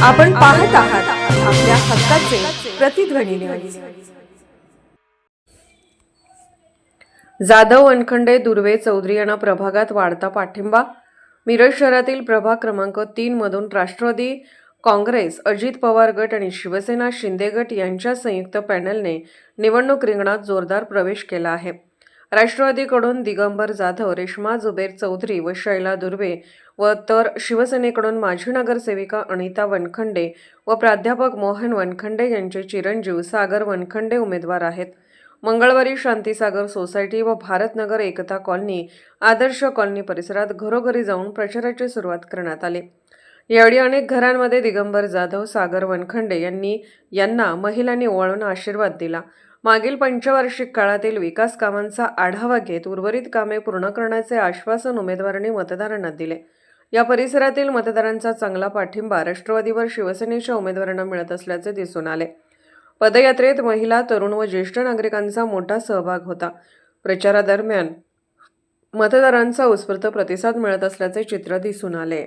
आपण पाहत आहात आपल्या हक्काचे प्रतिध्वनी न्यूज. जाधव, वनखंडे, दुर्वे, चौधरी यांना प्रभागात वाढता पाठिंबा. मिरज शहरातील प्रभाग क्रमांक 3 मधून राष्ट्रवादी काँग्रेस, अजित पवार गट आणि शिवसेना शिंदे गट यांच्या संयुक्त पॅनलने निवडणूक रिंगणात जोरदार प्रवेश केला आहे. राष्ट्रवादीकडून दिगंबर जाधव, रेश्मा जुबेर चौधरी व शैला दुर्वे व तर शिवसेनेकडून माजी नगरसेविका अनिता वनखंडे व प्राध्यापक मोहन वनखंडे यांचे चिरंजीव सागर वनखंडे उमेदवार आहेत. मंगळवारी शांतीसागर सोसायटी व भारतनगर एकता कॉलनी, आदर्श कॉलनी परिसरात घरोघरी जाऊन प्रचाराची सुरुवात करण्यात आली. यावेळी अनेक घरांमध्ये दिगंबर जाधव, सागर वनखंडे यांना महिलांनी ओवाळून आशीर्वाद दिला. मागील पंचवार्षिक काळातील विकास कामांचा आढावा घेत उर्वरित कामे पूर्ण करण्याचे आश्वासन उमेदवारांनी मतदारांना दिले. या परिसरातील मतदारांचा चांगला पाठिंबा राष्ट्रवादीवर शिवसेनेच्या उमेदवारांना मिळत असल्याचे दिसून आले. पदयात्रेत महिला, तरुण व ज्येष्ठ नागरिकांचा मोठा सहभाग होता. प्रचारादरम्यान मतदारांचा उत्स्फूर्त प्रतिसाद मिळत असल्याचे चित्र दिसून आले.